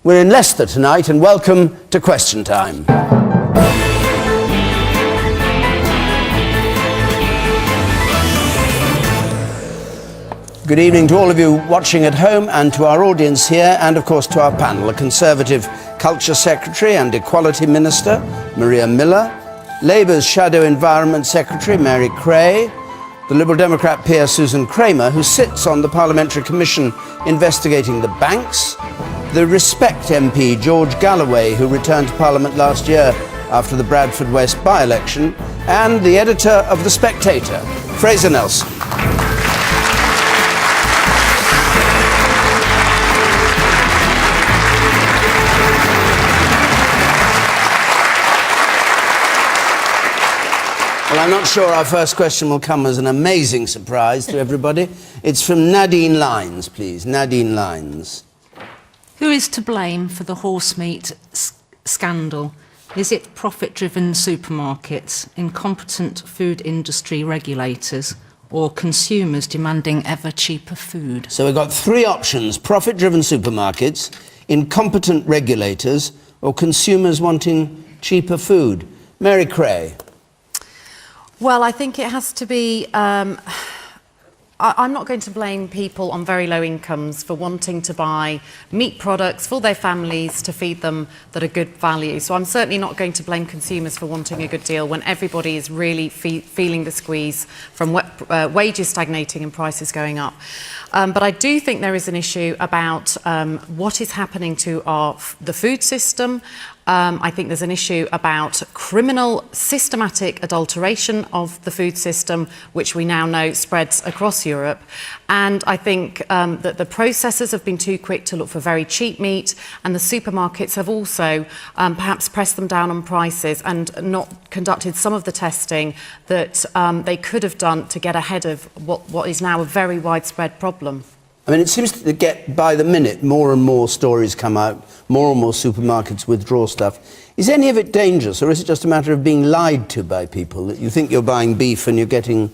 We're in Leicester tonight, and welcome to Question Time. Good evening to all of you watching at home and to our audience here, and of course to our panel, a Conservative Culture Secretary and Equality Minister, Maria Miller, Labour's Shadow Environment Secretary, Mary Creagh, the Liberal Democrat peer Susan Kramer, who sits on the Parliamentary Commission investigating the banks, the Respect MP George Galloway, who returned to Parliament last year after the Bradford West by-election, and the editor of The Spectator, Fraser Nelson. Well, I'm not sure our first question will come as an amazing surprise to everybody. It's from Nadine Lines, please. Nadine Lines. Who is to blame for the horse meat scandal? Is it profit-driven supermarkets, incompetent food industry regulators, or consumers demanding ever cheaper food? So we've got three options: profit-driven supermarkets, incompetent regulators, or consumers wanting cheaper food. Mary Creagh. Well, I think it has to be... I'm not going to blame people on very low incomes for wanting to buy meat products for their families to feed them that are good value. So I'm certainly not going to blame consumers for wanting a good deal when everybody is really feeling the squeeze from wages stagnating and prices going up. But I do think there is an issue about what is happening to the food system. I think there's an issue about criminal systematic adulteration of the food system, which we now know spreads across Europe. And I think that the processors have been too quick to look for very cheap meat, and the supermarkets have also perhaps pressed them down on prices and not conducted some of the testing that they could have done to get ahead of what is now a very widespread problem. I mean, it seems to get, by the minute, more and more stories come out, more and more supermarkets withdraw stuff. Is any of it dangerous, or is it just a matter of being lied to by people, that you think you're buying beef and you're getting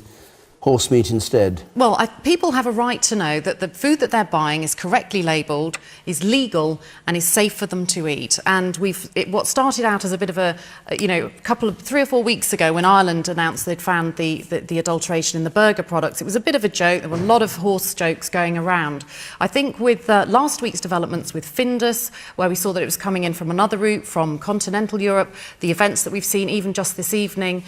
horse meat instead? Well, people have a right to know that the food that they're buying is correctly labelled, is legal, and is safe for them to eat. And what started out as a bit of a, 3 or 4 weeks ago when Ireland announced they'd found the adulteration in the burger products, it was a bit of a joke. There were a lot of horse jokes going around. I think with last week's developments with Findus, where we saw that it was coming in from another route, from continental Europe, the events that we've seen even just this evening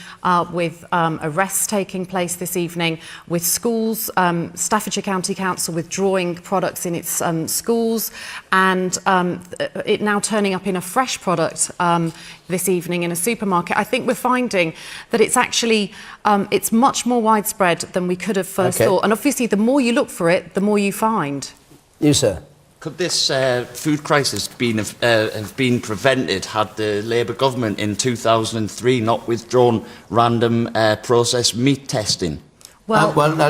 with arrests taking place this evening, with schools, Staffordshire County Council withdrawing products in its schools, and it now turning up in a fresh product this evening in a supermarket. I think we're finding that it's actually it's much more widespread than we could have first thought. And obviously, the more you look for it, the more you find. You, sir? Could this food crisis have been prevented had the Labour government in 2003 not withdrawn random processed meat testing? Well, Fraser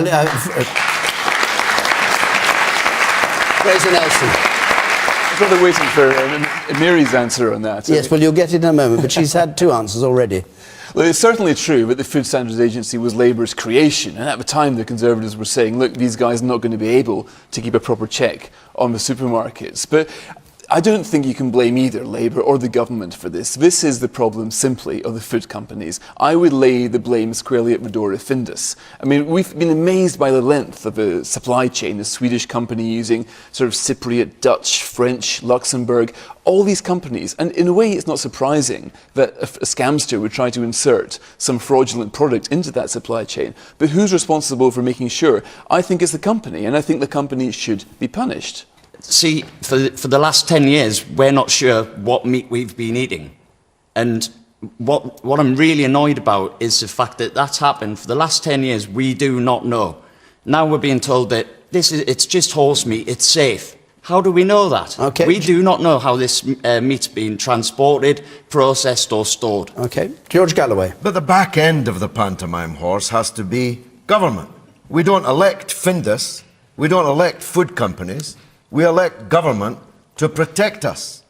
Nelson. I'm rather waiting for Mary's answer on that. Yes, well, you'll get it in a moment, but she's had two answers already. Well, it's certainly true that the Food Standards Agency was Labour's creation, and at the time the Conservatives were saying, look, these guys are not going to be able to keep a proper check on the supermarkets. But I don't think you can blame either Labour or the government for this. This is the problem simply of the food companies. I would lay the blame squarely at the door of Findus. I mean, we've been amazed by the length of a supply chain, a Swedish company using sort of Cypriot, Dutch, French, Luxembourg, all these companies. And in a way, it's not surprising that a scamster would try to insert some fraudulent product into that supply chain. But who's responsible for making sure? I think it's the company, and I think the company should be punished. See, for the last 10 years, we're not sure what meat we've been eating. And what I'm really annoyed about is the fact that that's happened. For the last 10 years, we do not know. Now we're being told that it's just horse meat, it's safe. How do we know that? Okay. We do not know how this meat's been transported, processed or stored. Okay. George Galloway. But the back end of the pantomime horse has to be government. We don't elect Findus, we don't elect food companies, we elect government to protect us.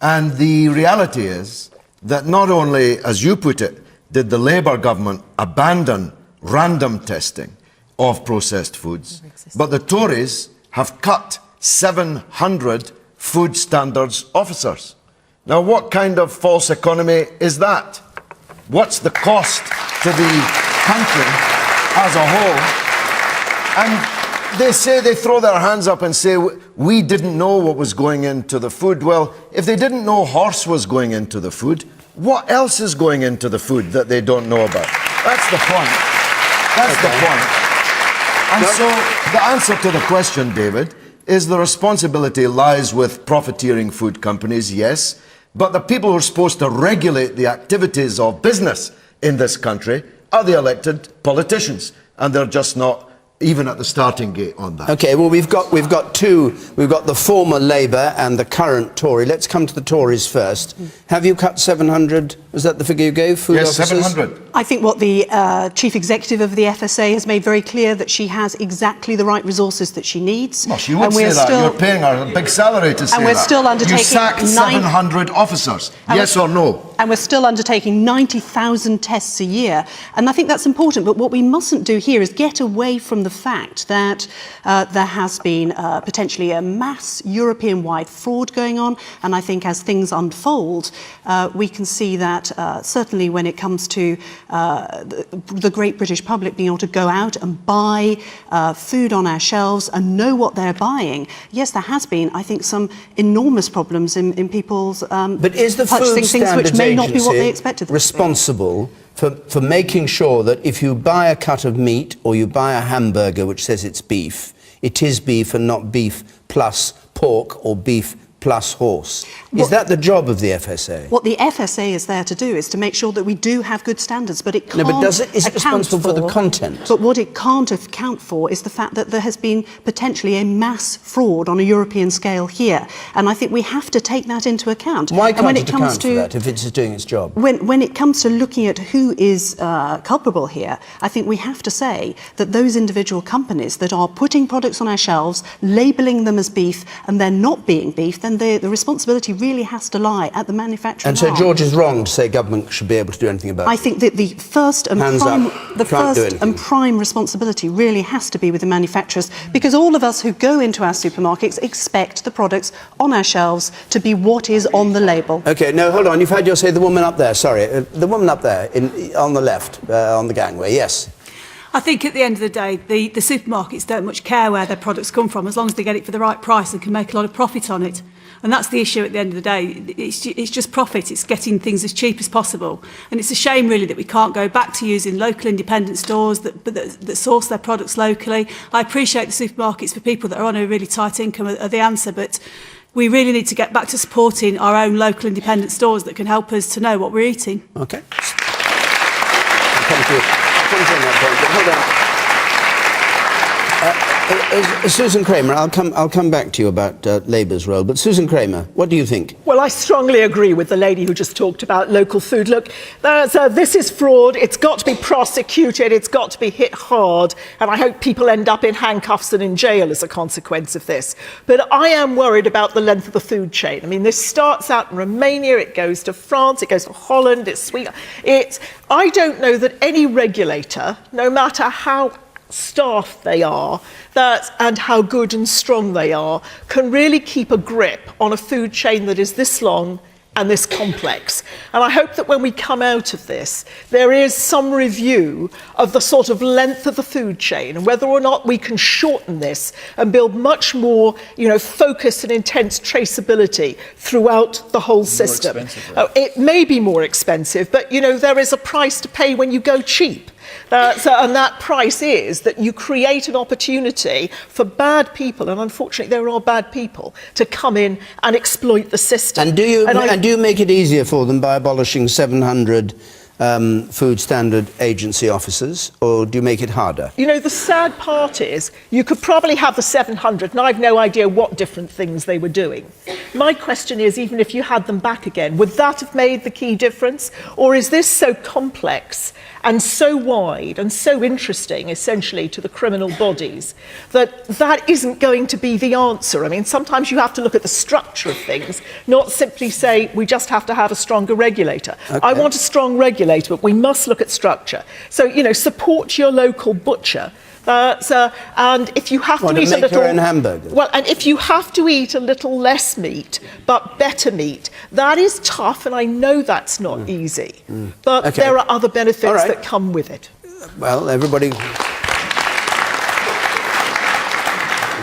And the reality is that not only, as you put it, did the Labour government abandon random testing of processed foods, but the Tories have cut 700 food standards officers. Now, what kind of false economy is that? What's the cost to the country as a whole? And they say, they throw their hands up and say, we didn't know what was going into the food. Well, if they didn't know horse was going into the food, what else is going into the food that they don't know about? That's the point. That's the point. And so the answer to the question, David, is the responsibility lies with profiteering food companies, yes, but the people who are supposed to regulate the activities of business in this country are the elected politicians, and they're just not even at the starting gate on that. Okay, well, we've got two. We've got the former Labour and the current Tory. Let's come to the Tories first. Have you cut 700? Was that the figure you gave? Food Yes, officers? 700. I think what the Chief Executive of the FSA has made very clear that she has exactly the right resources that she needs. Well, she would say that. You're paying her a big salary to say that. And we're still undertaking... You sacked 700 officers. Yes or no? And we're still undertaking 90,000 tests a year. And I think that's important. But what we mustn't do here is get away from the fact that there has been potentially a mass European-wide fraud going on. And I think as things unfold, we can see that certainly when it comes to the great British public being able to go out and buy food on our shelves and know what they're buying, yes, there has been, I think, some enormous problems in people's But is the Food purchasing things which Standards may not be what they Agency expected them to be. responsible for making sure that if you buy a cut of meat or you buy a hamburger which says it's beef, it is beef and not beef plus pork or beef plus horse? Is that the job of the FSA? What the FSA is there to do is to make sure that we do have good standards, but it can't No, but is it responsible for the content? But what it can't account for is the fact that there has been potentially a mass fraud on a European scale here. And I think we have to take that into account. Why and can't when it comes account for that if it's doing its job? When it comes to looking at who is culpable here, I think we have to say that those individual companies that are putting products on our shelves, labelling them as beef, and they're not being beef, then the responsibility really has to lie at the manufacturer. And so George is wrong to say government should be able to do anything about it? I think that the first and prime responsibility really has to be with the manufacturers, because all of us who go into our supermarkets expect the products on our shelves to be what is on the label. OK, no, hold on. You've had your say. The woman up there, sorry. The woman up there on the left, on the gangway, yes. I think at the end of the day, the supermarkets don't much care where their products come from, as long as they get it for the right price and can make a lot of profit on it. And that's the issue at the end of the day. It's just profit. It's getting things as cheap as possible. And it's a shame, really, that we can't go back to using local independent stores that source their products locally. I appreciate the supermarkets for people that are on a really tight income are the answer, but we really need to get back to supporting our own local independent stores that can help us to know what we're eating. OK. Thank you. Hold on. Susan Kramer, I'll come back to you about Labour's role, but Susan Kramer, what do you think? Well, I strongly agree with the lady who just talked about local food. Look, this is fraud. It's got to be prosecuted. It's got to be hit hard. And I hope people end up in handcuffs and in jail as a consequence of this. But I am worried about the length of the food chain. I mean, this starts out in Romania. It goes to France. It goes to Holland. It's sweet. I don't know that any regulator, no matter how staffed they are and how good and strong they are, can really keep a grip on a food chain that is this long and this complex. And I hope that when we come out of this, there is some review of the sort of length of the food chain and whether or not we can shorten this and build much more, focused and intense traceability throughout the whole system. It may be more expensive, but, there is a price to pay when you go cheap. And that price is that you create an opportunity for bad people, and unfortunately there are bad people, to come in and exploit the system. And do you make it easier for them by abolishing 700 Food Standard Agency officers, or do you make it harder? The sad part is you could probably have the 700, and I've no idea what different things they were doing. My question is, even if you had them back again, would that have made the key difference? Or is this so complex and so wide and so interesting, essentially, to the criminal bodies, that isn't going to be the answer? I mean, sometimes you have to look at the structure of things, not simply say, we just have to have a stronger regulator. Okay. I want a strong regulator, but we must look at structure. So, support your local butcher, And if you have to What, eat to a make little, your own hamburgers? well, and if you have to eat a little less meat but better meat, that is tough, and I know that's not easy. But Okay. there are other benefits All right. that come with it. Well, everybody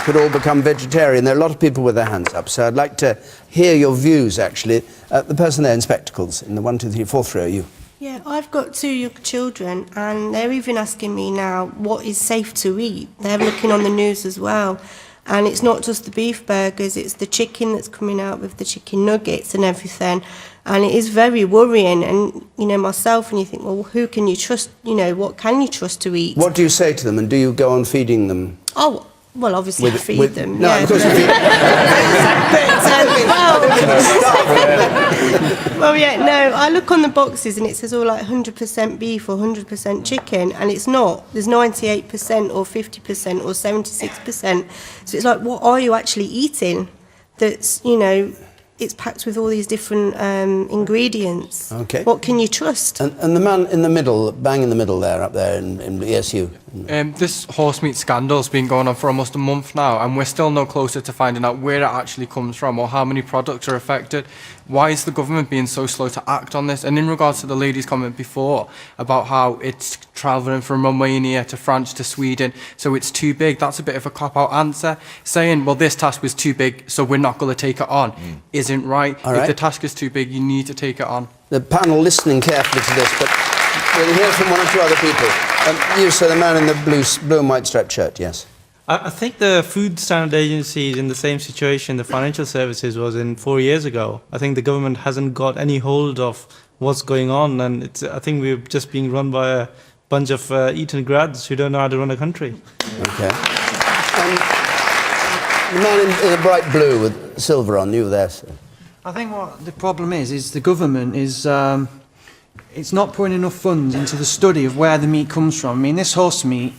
could all become vegetarian. There are a lot of people with their hands up, so I'd like to hear your views, actually. The person there in spectacles, in the 1, 2, 3, 4th row, you. Yeah, I've got 2 young children, and they're even asking me now what is safe to eat. They're looking on the news as well, and it's not just the beef burgers, it's the chicken that's coming out with the chicken nuggets and everything, and it is very worrying. And, you know, myself, and you think, well, who can you trust, you know, what can you trust to eat? What do you say to them, and do you go on feeding them? Oh, well, obviously I feed them. No, yeah, of course you feed well, yeah, no, I look on the boxes and it says all like 100% beef or 100% chicken, and it's not. There's 98% or 50% or 76%. So it's like, what are you actually eating that's, you know, it's packed with all these different ingredients. Okay. What can you trust? And the man in the middle, bang in the middle there, up there in ESU. This horse meat scandal's been going on for almost a month now, and we're still no closer to finding out where it actually comes from or how many products are affected. Why is the government being so slow to act on this? And in regards to the lady's comment before about how it's travelling from Romania to France to Sweden, so it's too big, that's a bit of a cop-out answer. Saying, well, this task was too big, so we're not going to take it on, isn't right. All If right. the task is too big, you need to take it on. The panel listening carefully to this, but we'll hear from 1 or 2 other people. You, sir, the man in the blue and white striped shirt, yes. I think the Food Standard Agency is in the same situation the financial services was in 4 years ago. I think the government hasn't got any hold of what's going on, and I think we're just being run by a bunch of Eton grads who don't know how to run a country. Okay. The man in the bright blue with silver on, you there, sir. I think what the problem is the government is it's not putting enough funds into the study of where the meat comes from. I mean, this horse meat,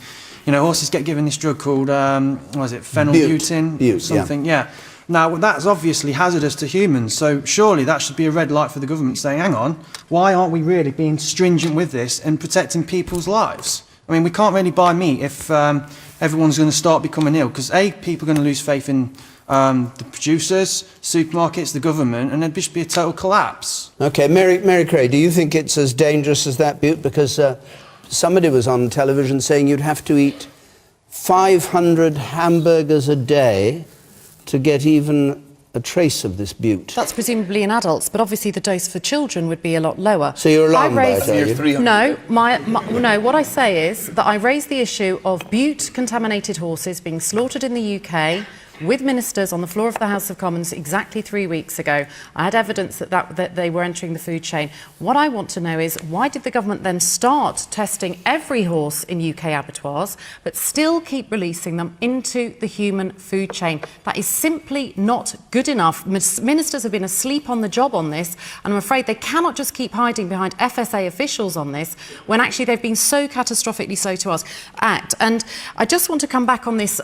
you know, horses get given this drug called, what is it, phenylbutane? Something, yeah. Now, that's obviously hazardous to humans, so surely that should be a red light for the government saying, hang on, why aren't we really being stringent with this and protecting people's lives? I mean, we can't really buy meat if everyone's going to start becoming ill, because A, people are going to lose faith in the producers, supermarkets, the government, and there'd just be a total collapse. Okay, Mary Creagh, do you think it's as dangerous as that, Butte? Because somebody was on television saying you'd have to eat 500 hamburgers a day to get even a trace of this Butte. That's presumably in adults, but obviously the dose for children would be a lot lower. So you're alarmed by it, are you? No, no, what I say is that I raised the issue of Butte-contaminated horses being slaughtered in the UK with ministers on the floor of the House of Commons exactly 3 weeks ago. I had evidence that they were entering the food chain. What I want to know is, why did the government then start testing every horse in UK abattoirs, but still keep releasing them into the human food chain? That is simply not good enough. Ministers have been asleep on the job on this, and I'm afraid they cannot just keep hiding behind FSA officials on this, when actually they've been so catastrophically slow to act. And I just want to come back on this,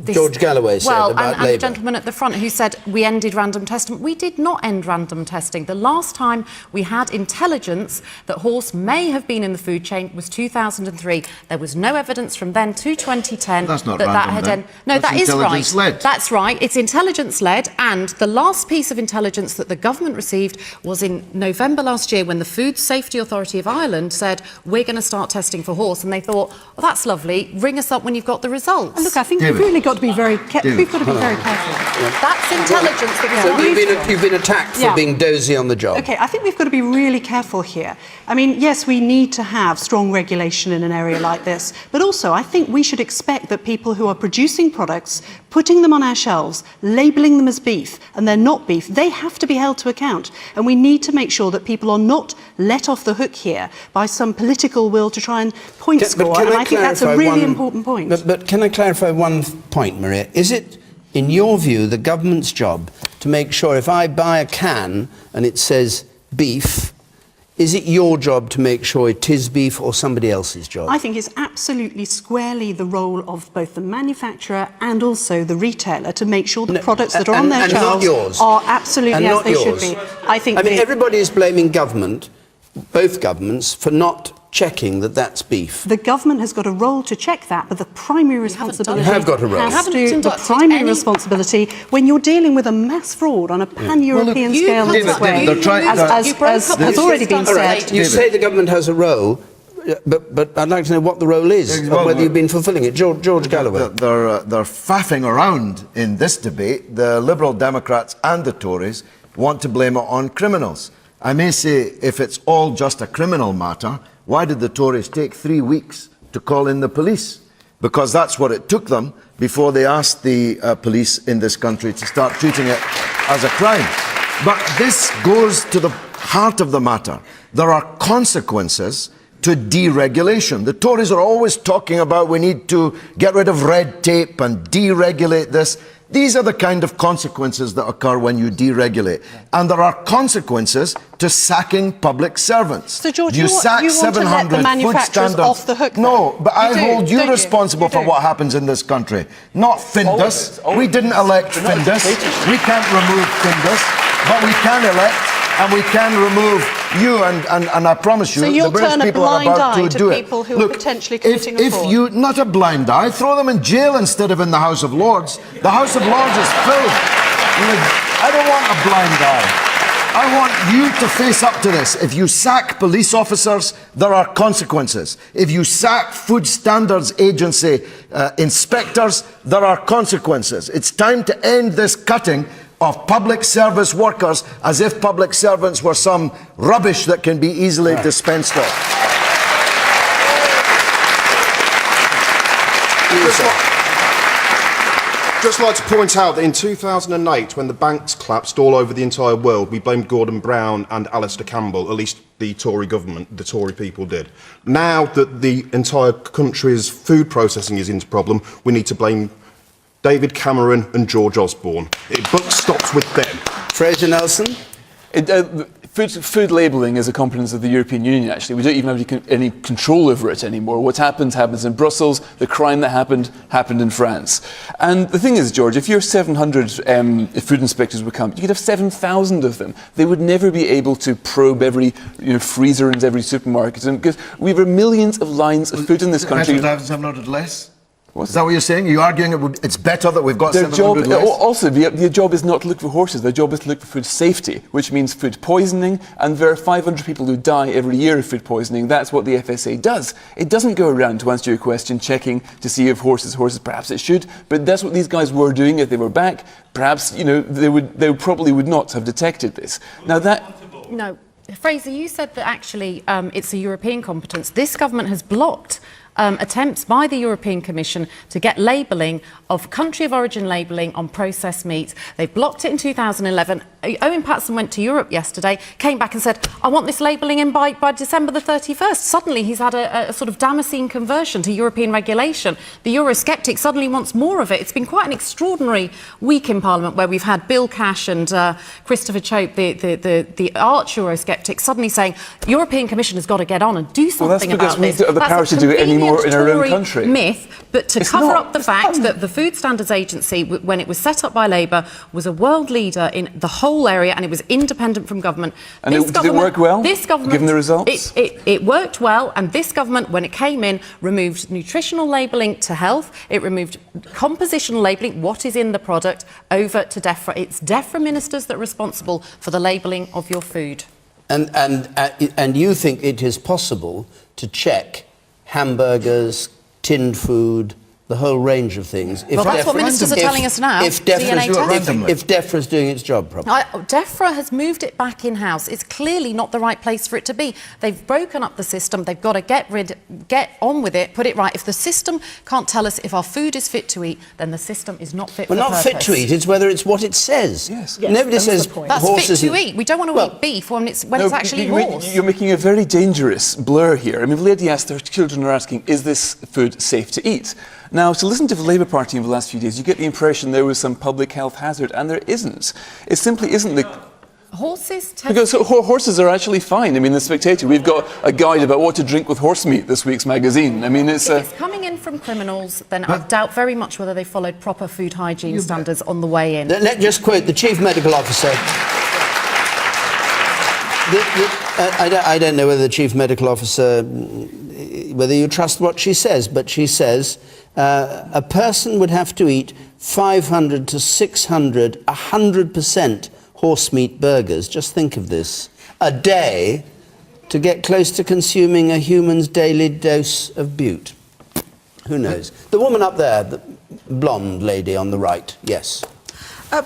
George Galloway said about and the gentleman at the front who said we ended random testing. We did not end random testing. The last time we had intelligence that horse may have been in the food chain was 2003. There was no evidence from then to 2010 That's not that random, had then. No, That's that is right. intelligence-led. That's right. It's intelligence-led, and the last piece of intelligence that the government received was in November last year, when the Food Safety Authority of Ireland said we're going to start testing for horse, and they thought, well, that's lovely. Ring us up when you've got the results. And look, I think we've really got to be very careful. We've got to be very careful. That's intelligence that So you've been attacked for being dozy on the job. Okay, I think we've got to be really careful here. I mean, yes, we need to have strong regulation in an area like this, but also I think we should expect that people who are producing products, putting them on our shelves, labelling them as beef, and they're not beef, they have to be held to account. And we need to make sure that people are not let off the hook here by some political will to try and point score. And I think that's a really important point. But can I clarify one point, Maria? Is it, in your view, the government's job to make sure if I buy a can and it says beef, is it your job to make sure it is beef or somebody else's job? I think it's absolutely squarely the role of both the manufacturer and also the retailer to make sure the products that are on their shelves are absolutely as they should be. I mean, everybody is blaming government. both governments for not checking that that's beef. The government has got a role to check that, but the primary responsibility You have got a role. has to the primary responsibility when you're dealing with a mass fraud on a pan-European scale this way, as already been said. You say the government has a role, but I'd like to know what the role is, and whether you've been fulfilling it. George Galloway. They're faffing around in this debate. The Liberal Democrats and the Tories want to blame it on criminals. I may say, if it's all just a criminal matter, why did the Tories take 3 weeks to call in the police? Because that's what it took them before they asked the police in this country to start treating it as a crime. But this goes to the heart of the matter. There are consequences to deregulation. The Tories are always talking about we need to get rid of red tape and deregulate this. These are the kind of consequences that occur when you deregulate. And there are consequences to sacking public servants. So, George, you want to let the manufacturers off the hook? No, but I hold you responsible for what happens in this country, not Findus. We didn't elect Findus. We can't remove Findus, but we can elect and we can remove you, and I promise you, so you'll the British turn a people are blind about eye to do it. people who Look, are potentially committing a fraud. if you, not a blind eye, throw them in jail instead of in the House of Lords. The House of Lords is filled. I don't want a blind eye. I want you to face up to this. If you sack police officers, there are consequences. If you sack Food Standards Agency inspectors, there are consequences. It's time to end this cutting of public service workers as if public servants were some rubbish that can be easily dispensed of. Just like to point out that in 2008, when the banks collapsed all over the entire world, we blamed Gordon Brown and Alistair Campbell, at least the Tory government, the Tory people did. Now that the entire country's food processing is into problem, we need to blame David Cameron and George Osborne. It buck stops with them. Fraser Nelson? Food labelling is a competence of the European Union, actually. We don't even have any control over it anymore. What happens in Brussels. The crime that happened in France. And the thing is, George, if your 700 food inspectors would come, you could have 7,000 of them. They would never be able to probe every freezer in every supermarket. And because we have millions of lines of food in this country. 700 less? Is that what you're saying? Are you arguing it's better that we've got 700 less? Also, the job is not to look for horses. Their job is to look for food safety, which means food poisoning, and there are 500 people who die every year of food poisoning. That's what the FSA does. It doesn't go around, to answer your question, checking to see if horses. Perhaps it should, but that's what these guys were doing. If they were back, perhaps they probably would not have detected this. Now that... No. Fraser, you said that actually it's a European competence. This government has blocked attempts by the European Commission to get labelling of country of origin labelling on processed meat. They blocked it in 2011. Owen Paterson went to Europe yesterday, came back and said, I want this labelling in by December the 31st. Suddenly he's had a sort of Damascene conversion to European regulation. The Eurosceptic suddenly wants more of it. It's been quite an extraordinary week in Parliament where we've had Bill Cash and Christopher Chope, the arch Eurosceptic, suddenly saying, European Commission has got to get on and do something about this. Well, that's because we don't have the power to do it anymore in our own country. Myth, but to cover up the fact that the Food Standards Agency, when it was set up by Labour, was a world leader in the whole area and it was independent from government. And did it work well, given the results? It worked well, and this government, when it came in, removed nutritional labelling to health, it removed compositional labelling, what is in the product, over to DEFRA. It's DEFRA ministers that are responsible for the labelling of your food. And you think it is possible to check hamburgers, tinned food, the whole range of things. Well, that's what ministers are telling us now. If DEFRA is doing its job properly. DEFRA has moved it back in-house. It's clearly not the right place for it to be. They've broken up the system. They've got to get on with it, put it right. If the system can't tell us if our food is fit to eat, then the system is not fit for purpose. Well, not fit to eat. It's whether it's what it says. Yes. Nobody says that's fit to eat. We don't want to eat beef when it's actually horse. You're making a very dangerous blur here. I mean, the lady asked, her children are asking, is this food safe to eat? Now, to listen to the Labour Party over the last few days, you get the impression there was some public health hazard, and there isn't. It simply isn't the... Horses... Because horses are actually fine. I mean, the Spectator, we've got a guide about what to drink with horse meat this week's magazine. I mean, it's... If it's coming in from criminals, then I doubt very much whether they followed proper food hygiene standards on the way in. Let's just quote the Chief Medical Officer. I don't know whether the Chief Medical Officer, whether you trust what she says, but she says a person would have to eat 500 to 600, 100% horse meat burgers, just think of this, a day to get close to consuming a human's daily dose of bute. Who knows? The woman up there, the blonde lady on the right, yes.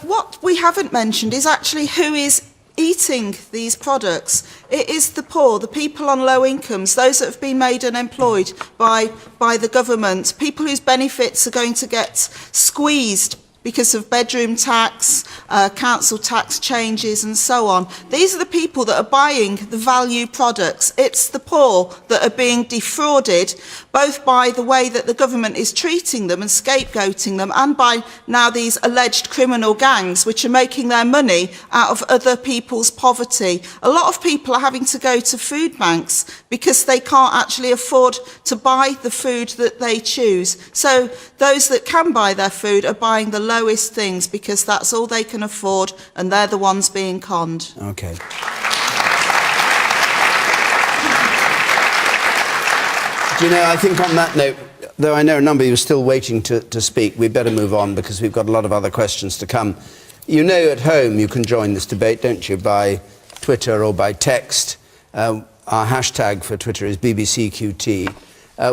What we haven't mentioned is actually who is eating these products. It is the poor, the people on low incomes, those that have been made unemployed by the government, people whose benefits are going to get squeezed because of bedroom tax, council tax changes and so on. These are the people that are buying the value products. It's the poor that are being defrauded, both by the way that the government is treating them and scapegoating them, and by now these alleged criminal gangs which are making their money out of other people's poverty. A lot of people are having to go to food banks because they can't actually afford to buy the food that they choose. So those that can buy their food are buying the lowest things because that's all they can afford, and they're the ones being conned. Okay. Do you know, I think on that note, though I know a number of you are still waiting to speak, we better move on because we've got a lot of other questions to come. You know at home you can join this debate, don't you, by Twitter or by text. Our hashtag for Twitter is BBCQT.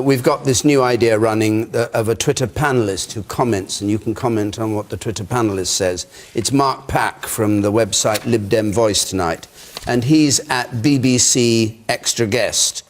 We've got this new idea running of a Twitter panellist who comments, and you can comment on what the Twitter panellist says. It's Mark Pack from the website Lib Dem Voice tonight, and he's at BBC Extra Guest.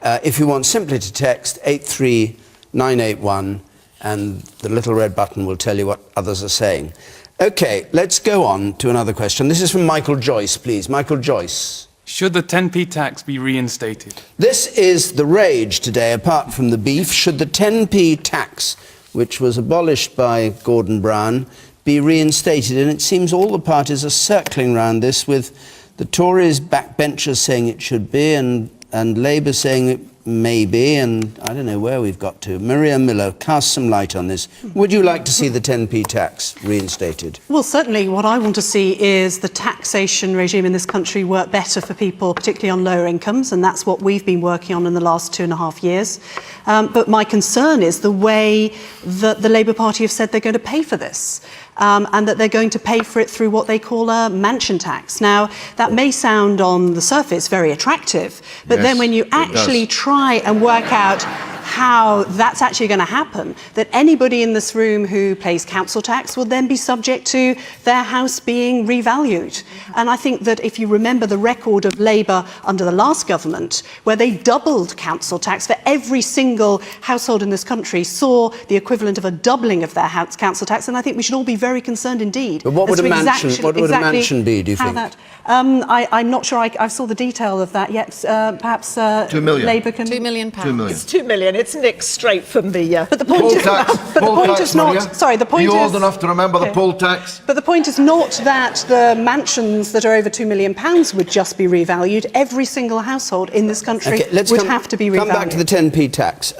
If you want simply to text 83981, and the little red button will tell you what others are saying. OK, let's go on to another question. This is from Michael Joyce, please. Michael Joyce. Should the 10p tax be reinstated? This is the rage today, apart from the beef. Should the 10p tax, which was abolished by Gordon Brown, be reinstated? And it seems all the parties are circling around this, with the Tories backbenchers saying it should be, and Labour saying it may be, and I don't know where we've got to. Maria Miller, cast some light on this. Would you like to see the 10p tax reinstated? Well, certainly what I want to see is the taxation regime in this country work better for people, particularly on lower incomes, and that's what we've been working on in the last 2.5 years. But my concern is the way that the Labour Party have said they're going to pay for this. And that they're going to pay for it through what they call a mansion tax. Now, that may sound on the surface very attractive, but then when you actually try and work out how that's actually going to happen, that anybody in this room who pays council tax will then be subject to their house being revalued. And I think that if you remember the record of Labour under the last government, where they doubled council tax for every single household in this country, saw the equivalent of a doubling of their council tax, and I think we should all be very concerned indeed. But what would a mansion be, do you think? I'm not sure I saw the detail of that yet. Perhaps 2 million. Labour can... £2 million. 2 million. It's 2 million. It's nicked straight from the... But the point is... But the point is not... Maria. Sorry, the point is... Are you old enough to remember the poll tax? But the point is not that the mansions that are over £2 million would just be revalued. Every single household in this country would have to be revalued. Come back to the 10p tax.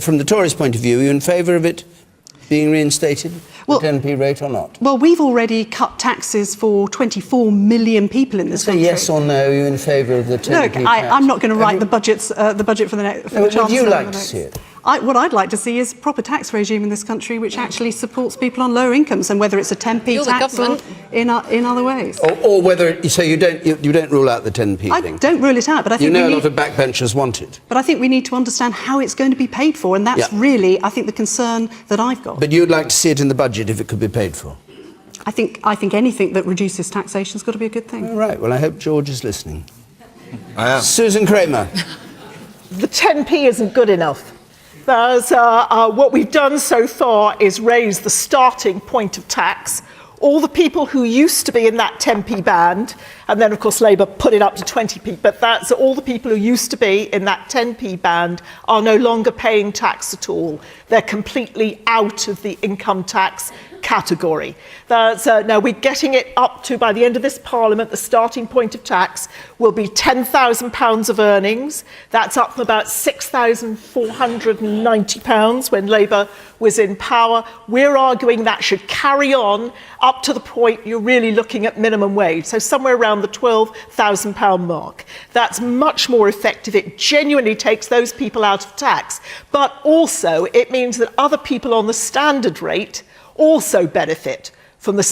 From the Tories' point of view, are you in favour of it being reinstated, the 10p rate, or not? Well, we've already cut taxes for 24 million people in this country. Yes or no, are you in favour of the 10p tax? Look, I'm not going to write the budget for the next... Would you like to see it? What I'd like to see is a proper tax regime in this country which actually supports people on lower incomes, and whether it's a 10p tax or in other ways. Or whether... So you don't rule out the 10p thing? I don't rule it out, but I think a lot of backbenchers want it. But I think we need to understand how it's going to be paid for, and that's really, I think, the concern that I've got. But you'd like to see it in the budget if it could be paid for? I think anything that reduces taxation has got to be a good thing. All right, well, I hope George is listening. I am. Susan Kramer. The 10p isn't good enough. What we've done so far is raise the starting point of tax. All the people who used to be in that 10p band, and then of course Labour put it up to 20p, but that's all the people who used to be in that 10p band are no longer paying tax at all. They're completely out of the income tax category. Now we're getting it up to, by the end of this Parliament, the starting point of tax will be £10,000 of earnings. That's up from about £6,490 when Labour was in power. We're arguing that should carry on up to the point you're really looking at minimum wage, so somewhere around the £12,000 mark. That's much more effective. It genuinely takes those people out of tax, but also it means that other people on the standard rate also benefit from the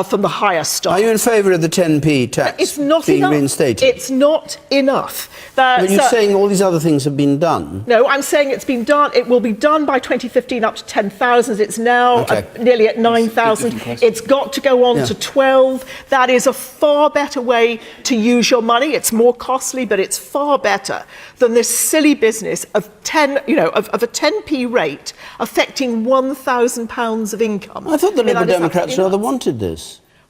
from the higher start. Are you in favour of the 10p tax being reinstated? It's not enough. But you're saying all these other things have been done. No, I'm saying it's been done. It will be done by 2015 up to 10,000. It's now nearly at 9,000. It's got to go on to 12. That is a far better way to use your money. It's more costly, but it's far better than this silly business of a 10p rate affecting £1,000 of income. I thought the Liberal Democrats rather wanted this.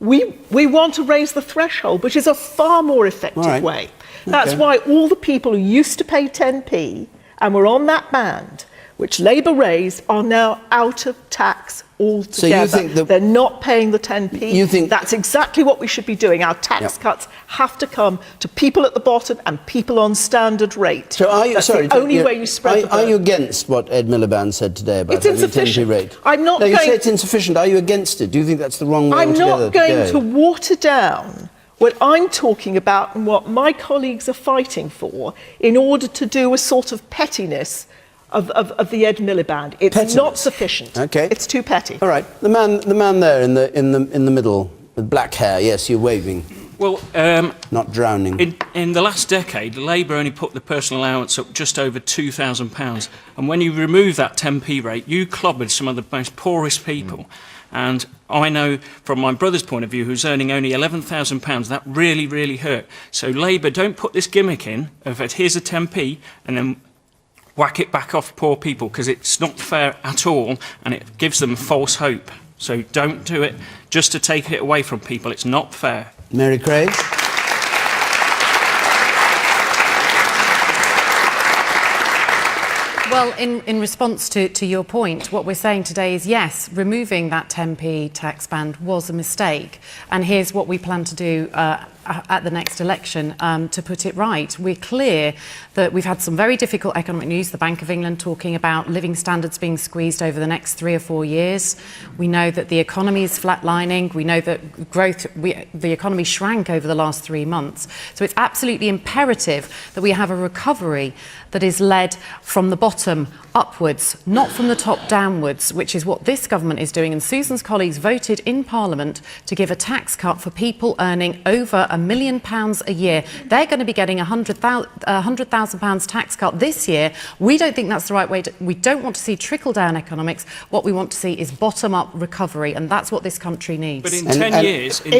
We want to raise the threshold, which is a far more effective way. That's why all the people who used to pay 10p and were on that band, which Labour raised, are now out of tax altogether. So you think they're not paying the 10p? You think that's exactly what we should be doing. Our tax cuts have to come to people at the bottom and people on standard rate. So are you, that's the only way you spread the burden. Are you against what Ed Miliband said today about It's insufficient. having a 10p rate? I'm not no, you going, say it's insufficient. Are you against it? Do you think that's the wrong way I'm altogether not going to to water down what I'm talking about and what my colleagues are fighting for in order to do a sort of pettiness of the Ed Miliband. It's not sufficient. Okay. It's too petty. All right. The man there in the middle with black hair. Yes, you're waving. Well, not drowning. In the last decade, Labour only put the personal allowance up just over £2,000, and when you remove that 10p rate, you clobbered some of the most poorest people. And I know from my brother's point of view, who's earning only £11,000, that really, really hurt. So Labour, don't put this gimmick in of here's a 10p and then whack it back off poor people, because it's not fair at all and it gives them false hope. So don't do it just to take it away from people. It's not fair. Mary Creagh? Well, in response to your point, what we're saying today is, yes, removing that 10p tax band was a mistake. And here's what we plan to do at the next election to put it right. We're clear that we've had some very difficult economic news. The Bank of England talking about living standards being squeezed over the next 3 or 4 years. We know that the economy is flatlining. We know that the economy shrank over the last 3 months. So it's absolutely imperative that we have a recovery that is led from the bottom upwards, not from the top downwards, which is what this government is doing. And Susan's colleagues voted in Parliament to give a tax cut for people earning over £1 million a year. They're going to be getting a £100,000 tax cut this year. We don't think that's the right way. We don't want to see trickle-down economics. What we want to see is bottom-up recovery, and that's what this country needs. But in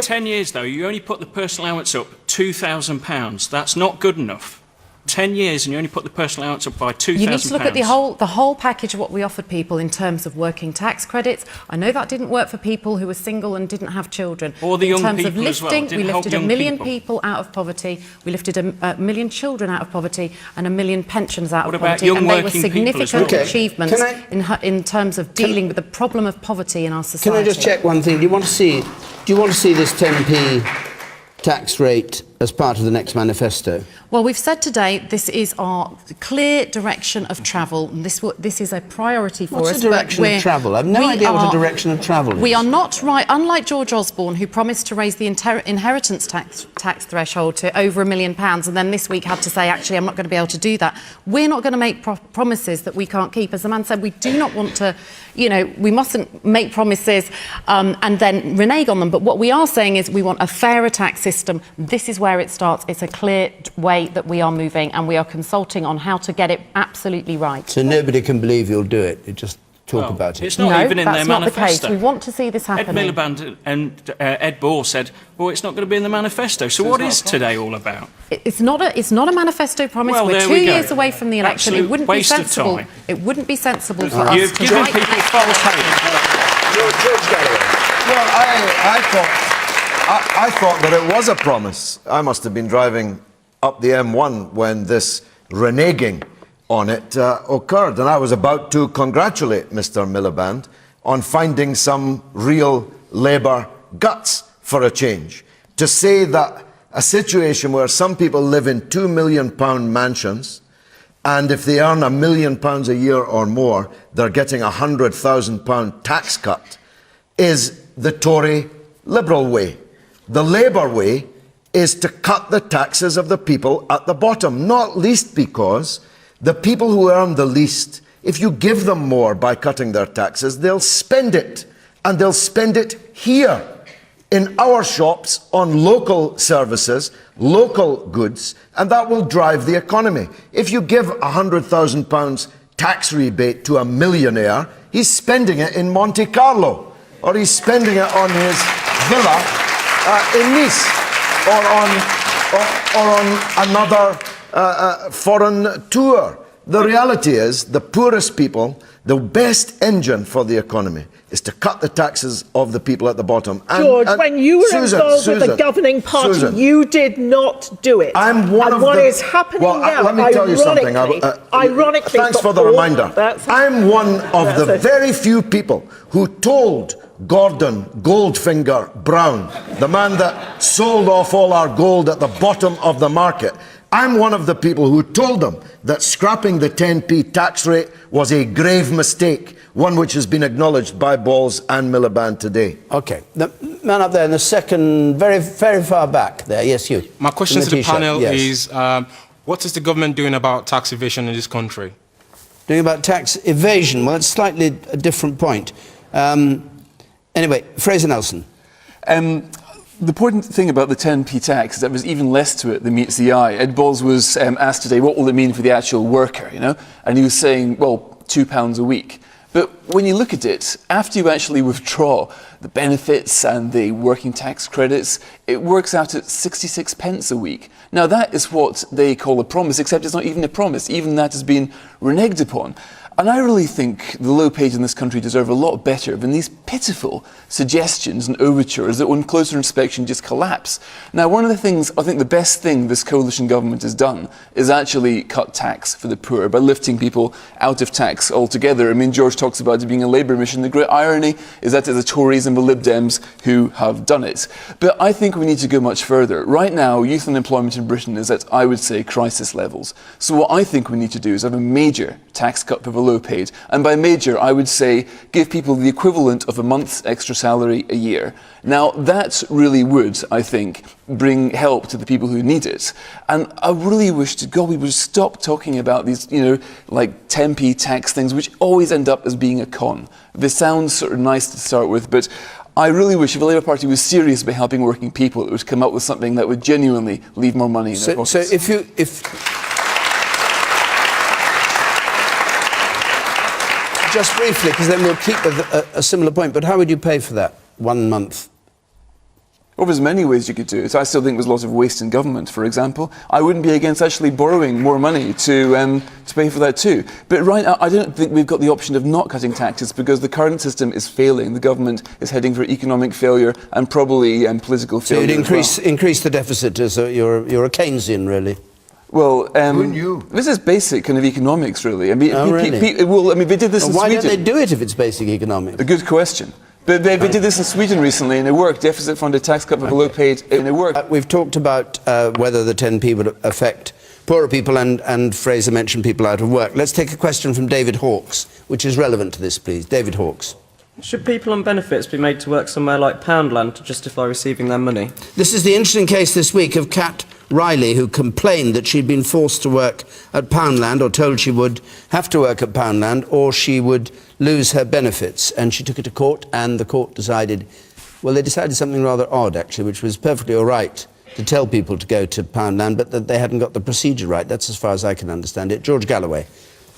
10 years, though, you only put the personal allowance up £2,000. That's not good enough. 10 years and you only put the personal allowance up by £2,000. You need to look at the whole package of what we offered people in terms of working tax credits. I know that didn't work for people who were single and didn't have children. Or the young people in terms of lifting, as well. we lifted 1 million people out of poverty. We lifted a million children out of poverty and 1 million pensions out of poverty. And they were significant achievements in terms of dealing with the problem of poverty in our society. Can I just check one thing? Do you want to see this 10p tax rate as part of the next manifesto? Well, we've said today this is our clear direction of travel. This is a priority for us. What's the direction of travel? I have no idea what a direction of travel is. We are not right, unlike George Osborne, who promised to raise the inheritance tax threshold to over £1 million and then this week had to say, actually, I'm not going to be able to do that. We're not going to make promises that we can't keep. As the man said, we do not want to, we mustn't make promises and then renege on them. But what we are saying is we want a fairer tax system. This is where it starts. It's a clear way that we are moving, and we are consulting on how to get it absolutely right. So nobody can believe you'll do it. You just talk about it. It's not even in their manifesto. That's not the case. We want to see this happening. Ed Miliband and Ed Ball said, well, it's not going to be in the manifesto. So what is today all about? It's not a manifesto promise. Well, We're 2 years away from the election. Absolute It wouldn't be sensible. It wouldn't be sensible for us You've to given write people false hope. George Galloway. Well, I thought that it was a promise. I must have been driving up the M1 when this reneging on it occurred, and I was about to congratulate Mr. Miliband on finding some real Labour guts for a change. To say that a situation where some people live in £2 million mansions, and if they earn £1 million a year or more, they're getting a £100,000 tax cut, is the Tory Liberal way. The Labour way is to cut the taxes of the people at the bottom, not least because the people who earn the least, if you give them more by cutting their taxes, they'll spend it, and they'll spend it here, in our shops, on local services, local goods, and that will drive the economy. If you give £100,000 tax rebate to a millionaire, he's spending it in Monte Carlo, or he's spending it on his villa in Nice, or on another foreign tour. The reality is, the poorest people, the best engine for the economy is to cut the taxes of the people at the bottom. George, when you were involved with the governing party, you did not do it. I'm one and of what the... is happening now, let me tell you something. Ironically, thanks for the reminder. I'm one of the very few people who told Gordon Goldfinger Brown, the man that sold off all our gold at the bottom of the market, I'm one of the people who told them that scrapping the 10p tax rate was a grave mistake, one which has been acknowledged by Balls and Miliband today. OK. The man up there in the second, very, very far back there. Yes, you. My question to the panel yes. is, what is the government doing about tax evasion in this country? Doing about tax evasion? Well, it's slightly a different point. Anyway, Fraser Nelson. The important thing about the 10p tax is that there's even less to it than meets the eye. Ed Balls was asked today, what will it mean for the actual worker, you know? And he was saying, well, £2 a week. But when you look at it, after you actually withdraw the benefits and the working tax credits, it works out at 66 pence a week. Now that is what they call a promise, except it's not even a promise. Even that has been reneged upon. And I really think the low paid in this country deserve a lot better than these pitiful suggestions and overtures that on closer inspection just collapse. Now, one of the things, I think the best thing this coalition government has done is actually cut tax for the poor by lifting people out of tax altogether. I mean, George talks about it being a Labour mission. The great irony is that it's the Tories and the Lib Dems who have done it. But I think we need to go much further. Right now, youth unemployment in Britain is at, I would say, crisis levels. So what I think we need to do is have a major tax cut for the low paid. And by major, I would say give people the equivalent of a month's extra salary a year. Now, that really would, I think, bring help to the people who need it. And I really wish to God we would stop talking about these, you know, like 10p tax things, which always end up as being a con. This sounds sort of nice to start with, but I really wish if the Labour Party was serious about helping working people, it would come up with something that would genuinely leave more money in their pockets. So just briefly, because then we'll keep a similar point, but how would you pay for that 1 month? Well, there's many ways you could do it. I still think there's a lot of waste in government, for example. I wouldn't be against actually borrowing more money to pay for that too. But right now, I don't think we've got the option of not cutting taxes because the current system is failing. The government is heading for economic failure and probably political failure. So you'd increase the deficit, so you're a Keynesian, really? Well, this is basic kind of economics, really. I mean, really? They did this in Sweden. Why don't they do it if it's basic economics? A good question. But they did this in Sweden recently, and it worked. Deficit-funded tax cut for below paid, and it worked. We've talked about whether the 10p would affect poorer people, and Fraser mentioned people out of work. Let's take a question from David Hawkes, which is relevant to this, please. David Hawkes. Should people on benefits be made to work somewhere like Poundland to justify receiving their money? This is the interesting case this week of Kat Riley, who complained that she'd been forced to work at Poundland, or told she would have to work at Poundland, or she would lose her benefits. And she took it to court, and the court decided, well, they decided something rather odd, actually, which was perfectly all right to tell people to go to Poundland, but that they hadn't got the procedure right. That's as far as I can understand it. George Galloway.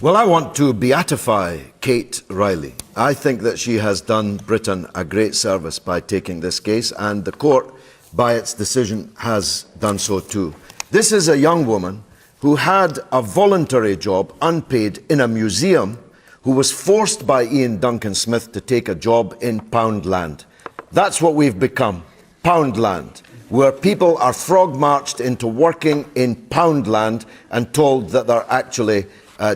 Well, I want to beatify Kate Riley. I think that she has done Britain a great service by taking this case, and the court, by its decision, has done so too. This is a young woman who had a voluntary job, unpaid, in a museum, who was forced by Ian Duncan Smith to take a job in Poundland. That's what we've become, Poundland, where people are frog-marched into working in Poundland and told that they're actually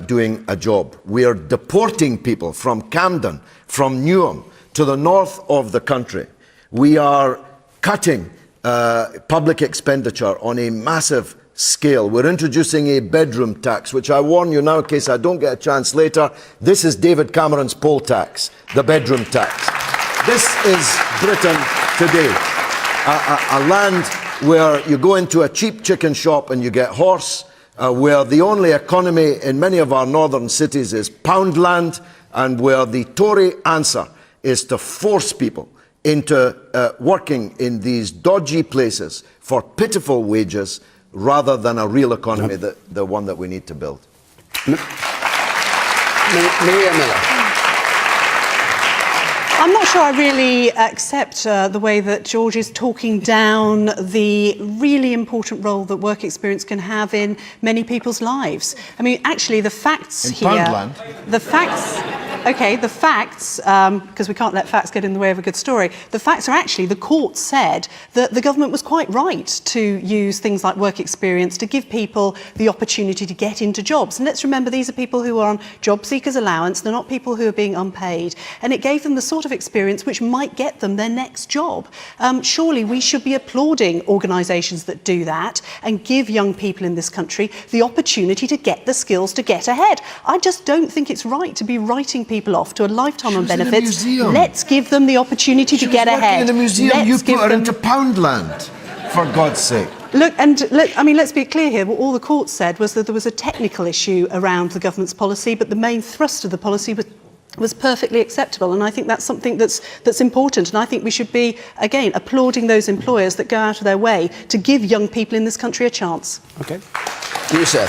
doing a job. We are deporting people from Camden, from Newham, to the north of the country. We are cutting public expenditure on a massive scale. We're introducing a bedroom tax, which I warn you now in case I don't get a chance later, this is David Cameron's poll tax, the bedroom tax. This is Britain today. A land where you go into a cheap chicken shop and you get horse, where the only economy in many of our northern cities is poundland, and where the Tory answer is to force people into working in these dodgy places for pitiful wages rather than a real economy, the one that we need to build. Maria Miller. I'm not sure I really accept the way that George is talking down the really important role that work experience can have in many people's lives. I mean, actually, the facts in here... Poundland. The facts... OK, the facts, because we can't let facts get in the way of a good story, the facts are actually, the court said that the government was quite right to use things like work experience to give people the opportunity to get into jobs. And let's remember, these are people who are on job seekers allowance, they're not people who are being unpaid. And it gave them the sort of experience which might get them their next job. Surely we should be applauding organisations that do that and give young people in this country the opportunity to get the skills to get ahead. I just don't think it's right to be writing people off to a lifetime on benefits. Let's give them the opportunity to get ahead. In a museum, you put her into Poundland, for God's sake. Look, I mean, let's be clear here. What all the court said was that there was a technical issue around the government's policy, but the main thrust of the policy was perfectly acceptable, and I think that's something that's important, and I think we should be, again, applauding those employers that go out of their way to give young people in this country a chance. OK. You, sir.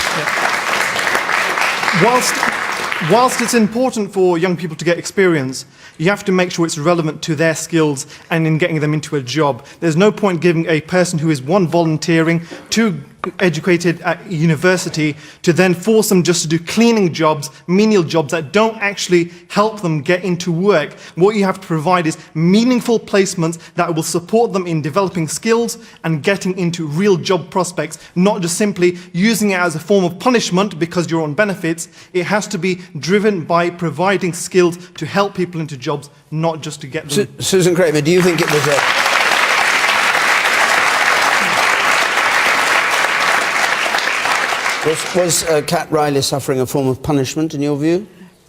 Whilst it's important for young people to get experience, you have to make sure it's relevant to their skills and in getting them into a job. There's no point giving a person who is, one, volunteering, two, educated at university, to then force them just to do cleaning jobs, menial jobs that don't actually help them get into work. What you have to provide is meaningful placements that will support them in developing skills and getting into real job prospects, not just simply using it as a form of punishment because you're on benefits. It has to be driven by providing skills to help people into jobs, not just to get them... Susan Kramer, do you think it was a... Was Cat Riley suffering a form of punishment, in your view?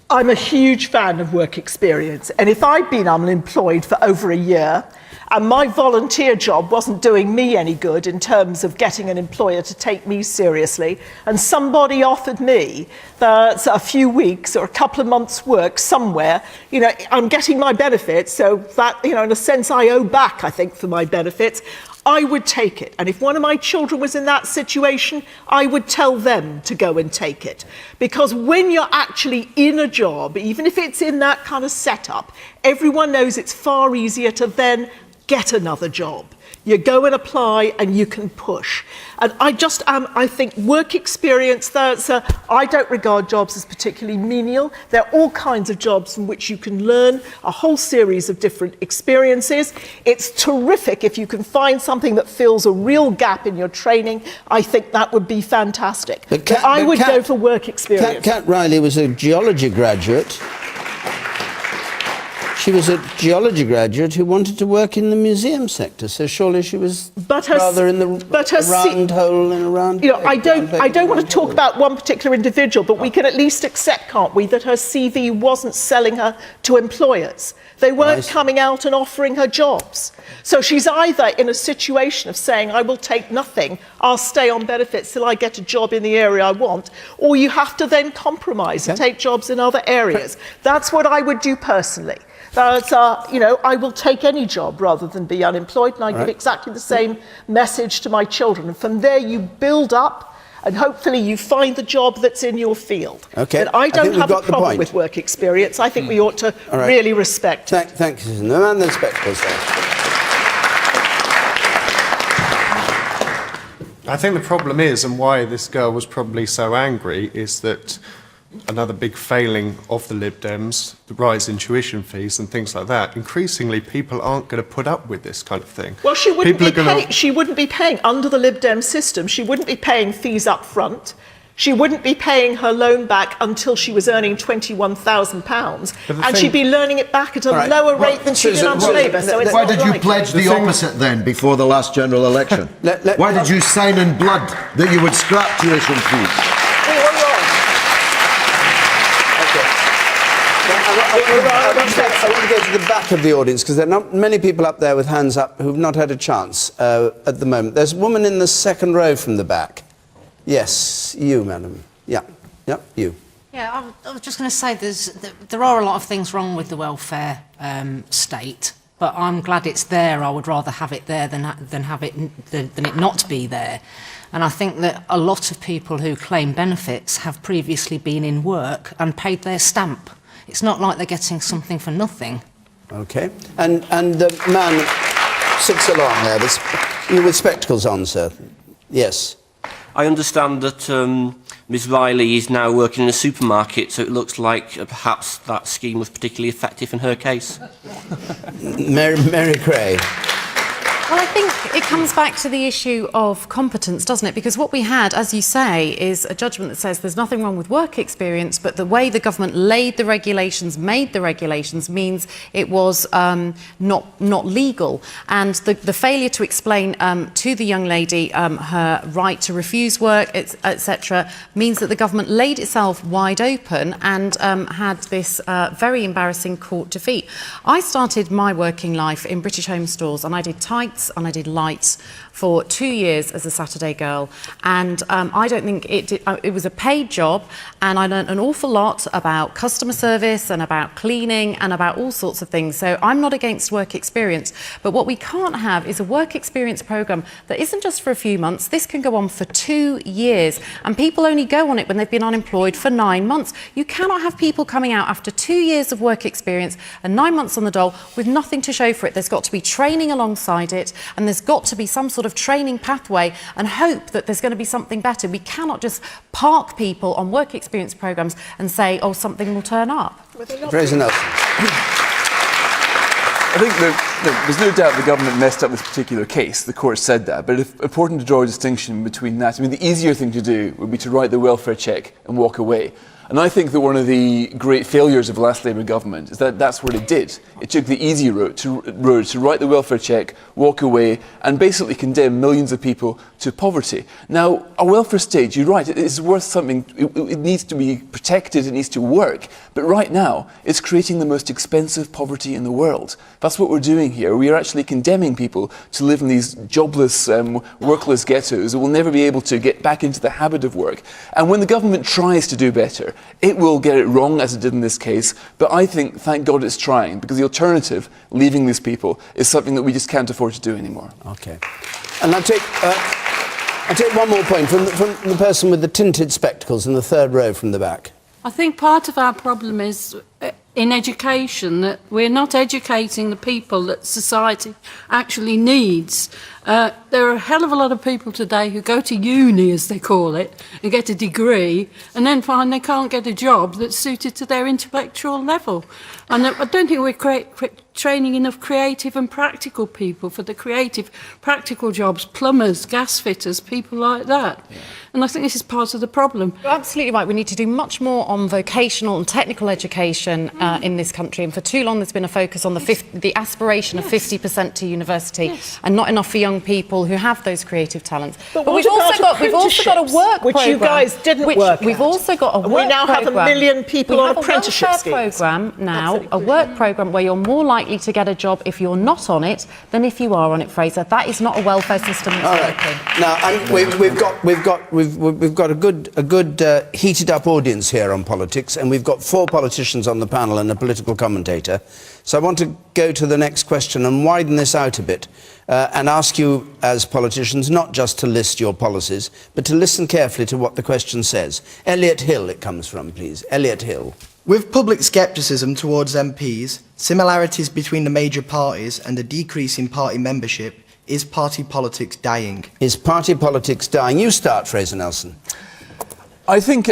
I'm a huge fan of work experience, and if I'd been unemployed for over a year and my volunteer job wasn't doing me any good in terms of getting an employer to take me seriously, and somebody offered me a few weeks or a couple of months' work somewhere, you know, I'm getting my benefits, so that, you know, in a sense I owe back, I think, for my benefits, I would take it. And if one of my children was in that situation, I would tell them to go and take it. Because when you're actually in a job, even if it's in that kind of setup, everyone knows it's far easier to then get another job. You go and apply and you can push. And I think work experience, I don't regard jobs as particularly menial. There are all kinds of jobs from which you can learn a whole series of different experiences. It's terrific if you can find something that fills a real gap in your training. I think that would be fantastic. But I would go for work experience. Cat Riley was a geology graduate. She was a geology graduate who wanted to work in the museum sector, so surely she was rather in the round hole in a round... You know, I don't want to talk about one particular individual, but we can at least accept, can't we, that her CV wasn't selling her to employers. They weren't coming out and offering her jobs. So she's either in a situation of saying, I will take nothing, I'll stay on benefits till I get a job in the area I want, or you have to then compromise and take jobs in other areas. That's what I would do personally. You know, I will take any job rather than be unemployed, and I give exactly the same message to my children. And from there you build up, and hopefully you find the job that's in your field. Okay. But I don't have a problem with work experience. I think we ought to really respect it. Thank you, Susan. The man in the spectacles. I think the problem is, and why this girl was probably so angry, is that another big failing of the Lib Dems, the rise in tuition fees and things like that, increasingly people aren't going to put up with this kind of thing. Well, she wouldn't be paying under the Lib Dem system. She wouldn't be paying fees up front. She wouldn't be paying her loan back until she was earning £21,000, and she'd be learning it back at a lower rate than she did under Labour. So it's why not did you right. pledge the opposite then before the last general election? Why did you sign in blood that you would scrap tuition fees? We were wrong. I want to go to the back of the audience because there are not many people up there with hands up who've not had a chance at the moment. There's a woman in the second row from the back. Yes, you, madam. Yeah, you. Yeah, I was just going to say there are a lot of things wrong with the welfare state, but I'm glad it's there. I would rather have it there than it not be there. And I think that a lot of people who claim benefits have previously been in work and paid their stamp. It's not like they're getting something for nothing. Okay. And the man sits along there, you with spectacles on, sir. Yes. I understand that Ms Riley is now working in a supermarket, so it looks like perhaps that scheme was particularly effective in her case. Mary Creagh. Well, I think it comes back to the issue of competence, doesn't it? Because what we had, as you say, is a judgment that says there's nothing wrong with work experience, but the way the government made the regulations, means it was not legal. And the failure to explain to the young lady her right to refuse work, etc., means that the government laid itself wide open and had this very embarrassing court defeat. I started my working life in British Home Stores, and I did tights and I did lights for 2 years as a Saturday girl, and I don't think it was a paid job, and I learned an awful lot about customer service and about cleaning and about all sorts of things. So I'm not against work experience, but what we can't have is a work experience programme that isn't just for a few months. This can go on for 2 years, and people only go on it when they've been unemployed for 9 months. You cannot have people coming out after 2 years of work experience and 9 months on the dole with nothing to show for it. There's got to be training alongside it, and there's got to be some sort of training pathway and hope that there's going to be something better. We cannot just park people on work experience programmes and say, oh, something will turn up. Fraser Nelson. I think there's no doubt the government messed up this particular case. The court said that. But it's important to draw a distinction between that. I mean, the easier thing to do would be to write the welfare cheque and walk away. And I think that one of the great failures of the last Labour government is that that's what it did. It took the easy road to write the welfare cheque, walk away, and basically condemn millions of people to poverty. Now, a welfare state, you're right, it is worth something. It needs to be protected, it needs to work. But right now, it's creating the most expensive poverty in the world. That's what we're doing here. We are actually condemning people to live in these jobless, workless ghettos who will never be able to get back into the habit of work. And when the government tries to do better, it will get it wrong, as it did in this case, but I think, thank God it's trying, because the alternative, leaving these people, is something that we just can't afford to do anymore. Okay. And I'll take one more point from the person with the tinted spectacles in the third row from the back. I think part of our problem is in education, that we're not educating the people that society actually needs. There are a hell of a lot of people today who go to uni, as they call it, and get a degree, and then find they can't get a job that's suited to their intellectual level. And I don't think we're training enough creative and practical people for the creative, practical jobs, plumbers, gas fitters, people like that. Yeah. And I think this is part of the problem. You're absolutely right. We need to do much more on vocational and technical education in this country. And for too long, there's been a focus on the aspiration of 50% to university, and not enough for young people who have those creative talents. But we've also got a work programme, which you guys didn't work. We've also got a work programme. We now have 1 million people on apprenticeship schemes. We have a programme now, a work programme where you're more likely to get a job if you're not on it than if you are on it, Fraser. That is not a welfare system that's working. Now, we've got a good heated up audience here on politics, and we've got 4 politicians on the panel and a political commentator. So I want to go to the next question and widen this out a bit and ask you as politicians not just to list your policies, but to listen carefully to what the question says. Elliot Hill it comes from, please. Elliot Hill. With public scepticism towards MPs, similarities between the major parties and a decrease in party membership, is party politics dying? Is party politics dying? You start, Fraser Nelson. I think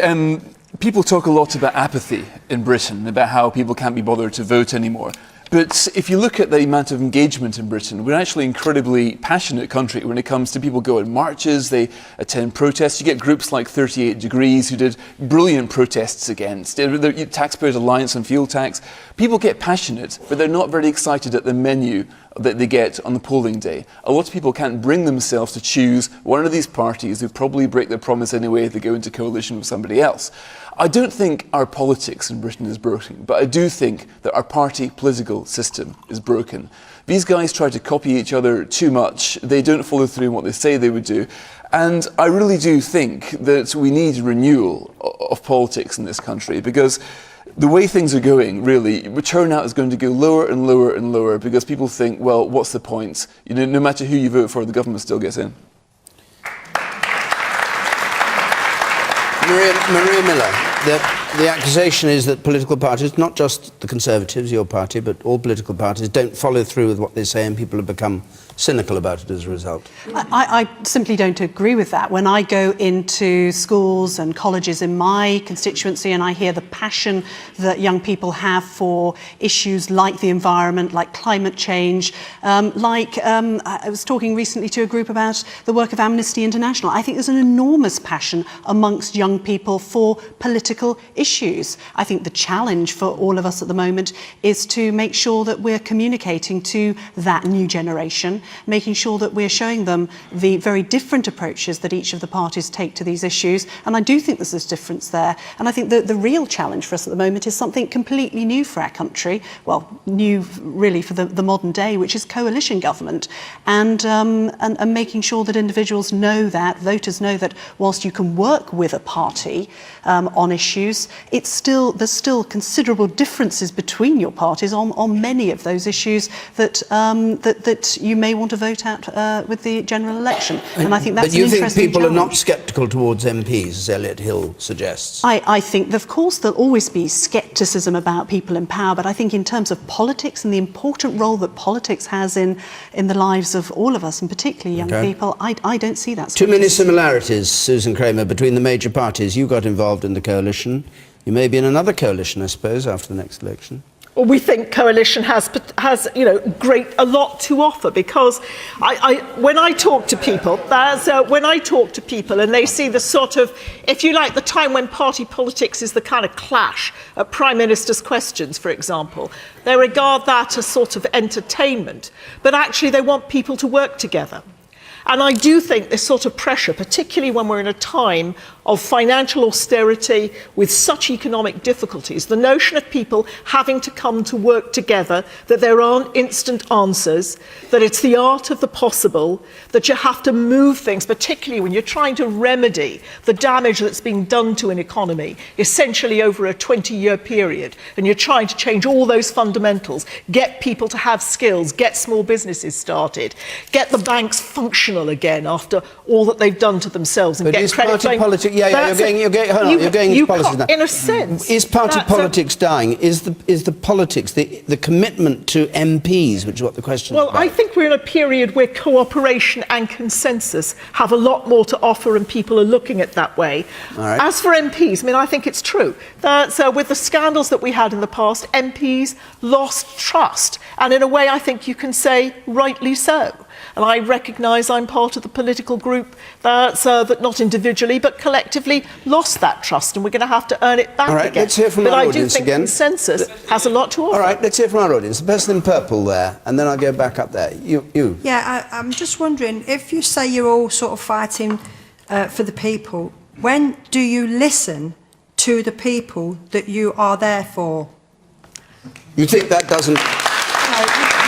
people talk a lot about apathy in Britain, about how people can't be bothered to vote anymore. But if you look at the amount of engagement in Britain, we're actually an incredibly passionate country when it comes to people go on marches, they attend protests. You get groups like 38 Degrees who did brilliant protests against the Taxpayers Alliance on fuel tax. People get passionate, but they're not very excited at the menu that they get on the polling day. A lot of people can't bring themselves to choose one of these parties who probably break their promise anyway if they go into coalition with somebody else. I don't think our politics in Britain is broken, but I do think that our party political system is broken. These guys try to copy each other too much. They don't follow through on what they say they would do. And I really do think that we need renewal of politics in this country, because the way things are going, really, turnout is going to go lower and lower and lower because people think, well, what's the point? You know, no matter who you vote for, the government still gets in. Maria Miller, the accusation is that political parties, not just the Conservatives, your party, but all political parties, don't follow through with what they say, and people have become cynical about it as a result. I simply don't agree with that. When I go into schools and colleges in my constituency and I hear the passion that young people have for issues like the environment, like climate change, I was talking recently to a group about the work of Amnesty International. I think there's an enormous passion amongst young people for political issues. I think the challenge for all of us at the moment is to make sure that we're communicating to that new generation, making sure that we're showing them the very different approaches that each of the parties take to these issues. And I do think there's this difference there. And I think that the real challenge for us at the moment is something completely new for our country, well, new really for the modern day, which is coalition government, and making sure that individuals know that, voters know that whilst you can work with a party on issues, there's still considerable differences between your parties on many of those issues that you may want to vote out with the general election. And I think that's an interesting challenge. But you think people are not sceptical towards MPs, as Elliot Hill suggests? I think, of course, there'll always be scepticism about people in power, but I think in terms of politics and the important role that politics has in the lives of all of us, and particularly young people, I don't see that. Too many similarities, Susan Kramer, between the major parties. You got involved in the coalition. You may be in another coalition, I suppose, after the next election. Well, we think coalition has a lot to offer, because when I talk to people, and they see the sort of, if you like, the time when party politics is the kind of clash at Prime Minister's questions, for example, they regard that as sort of entertainment, but actually they want people to work together. And I do think this sort of pressure, particularly when we're in a time of financial austerity with such economic difficulties, the notion of people having to come to work together, that there aren't instant answers, that it's the art of the possible, that you have to move things, particularly when you're trying to remedy the damage that's been done to an economy, essentially over a 20-year period, and you're trying to change all those fundamentals, get people to have skills, get small businesses started, get the banks functional again after all that they've done to themselves, and but get credit. You're going into politics now. In a sense, is party politics dying? Is the politics, the commitment to MPs, which is what the question is about? I think we're in a period where cooperation and consensus have a lot more to offer, and people are looking at that way. Right. As for MPs, I think it's true that with the scandals that we had in the past, MPs lost trust, and in a way I think you can say rightly so. And I recognise I'm part of the political group that not individually but collectively lost that trust, and we're going to have to earn it back again. Let's hear from but our I audience do think again. Consensus has a lot to offer. All right, let's hear from our audience. The person in purple there, and then I'll go back up there. You. Yeah, I'm just wondering, if you say you're all sort of fighting for the people, when do you listen to the people that you are there for? You think that doesn't... No,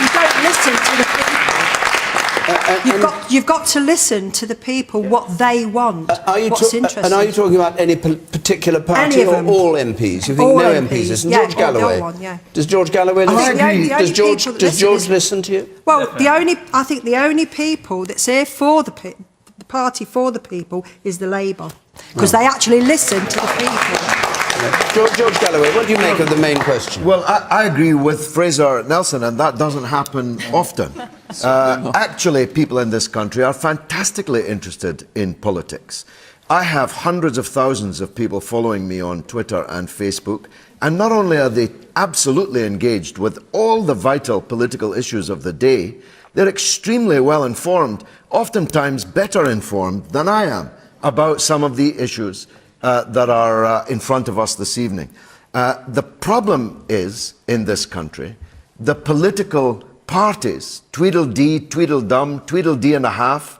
you don't listen to the people. You've got to listen to the people, what they want, what's interesting. And are you talking about any particular party or all MPs? You think all no MPs? Isn't George Galloway? Does George Galloway listen? Does George listen to you? Well, I think the only people that's here for the party for the people is the Labour, because they actually listen to the people. George Galloway, what do you make of the main question? Well, I agree with Fraser Nelson, and that doesn't happen often. Actually, people in this country are fantastically interested in politics. I have hundreds of thousands of people following me on Twitter and Facebook, And not only are they absolutely engaged with all the vital political issues of the day, they're extremely well informed, oftentimes better informed than I am about some of the issues that are in front of us this evening. The problem is, in this country, the political parties, Tweedledee, Tweedledum, Tweedledee and a half.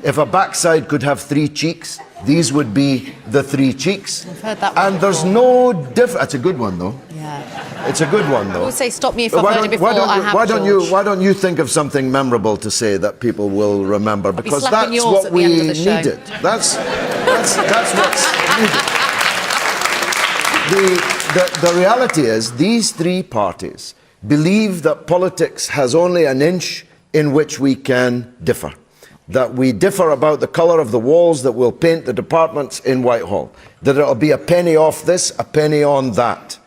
If a backside could have 3 cheeks, these would be the 3 cheeks. I've heard that one and there's before. no difference. That's a good one, though. Yeah. It's a good one, though. I would say stop me if I've Why heard don't- it before. why don't I you- have, why George. don't you think of something memorable to say that people will remember? be Because slapping that's yours what at the we end of the show. needed. That's what's needed. The reality is these 3 parties believe that politics has only an inch in which we can differ. That we differ about the colour of the walls that will paint the departments in Whitehall. That it'll be a penny off this, a penny on that.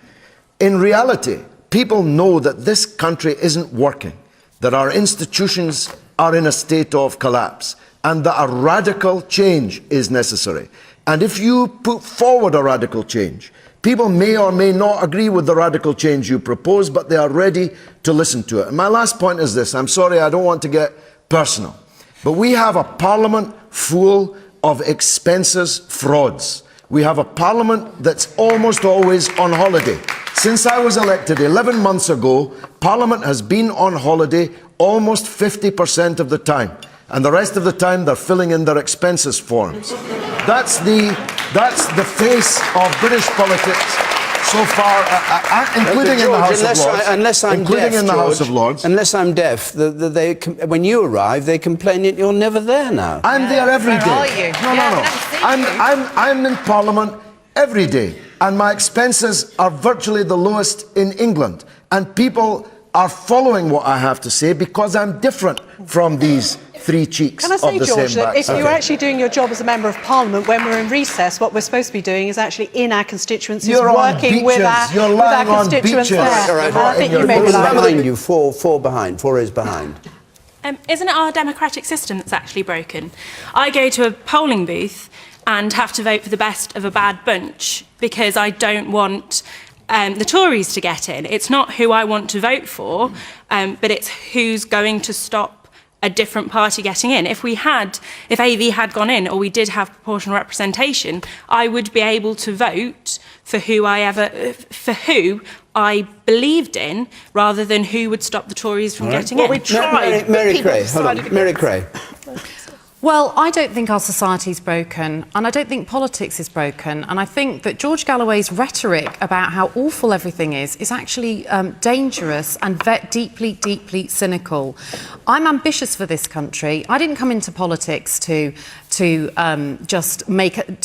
In reality, people know that this country isn't working, that our institutions are in a state of collapse, and that a radical change is necessary. And if you put forward a radical change, people may or may not agree with the radical change you propose, but they are ready to listen to it. And my last point is this. I'm sorry, I don't want to get personal. But we have a parliament full of expenses frauds. We have a parliament that's almost always on holiday. Since I was elected 11 months ago, parliament has been on holiday almost 50% of the time. And the rest of the time they're filling in their expenses forms. That's the face of British politics so far, including in the House of Lords. Unless I'm including deaf, in the George, House of Lords. Unless I'm deaf, when you arrive, they complain that you're never there now. I'm there every day. Where are you? No, Yeah, no, no. I'm in Parliament every day, and my expenses are virtually the lowest in England. And people are following what I have to say because I'm different from these 3 cheeks Can I say, of the George, same that if backside. you're actually doing your job as a Member of Parliament when we're in recess, what we're supposed to be doing is actually in our constituencies, You're on working with beaches. You're our lying on constituents beaches. there. All right, And I think you may be Four right. behind you, four rows behind. Isn't it our democratic system that's actually broken? I go to a polling booth and have to vote for the best of a bad bunch because I don't want the Tories to get in. It's not who I want to vote for, but it's who's going to stop a different party getting in. If AV had gone in, or we did have proportional representation, I would be able to vote for who I believed in, rather than who would stop the Tories from getting in. We tried. Mary People Creagh, hold decided on. Mary Creagh. Well, I don't think our society's broken, and I don't think politics is broken, and I think that George Galloway's rhetoric about how awful everything is actually dangerous and deeply, deeply cynical. I'm ambitious for this country. I didn't come into politics to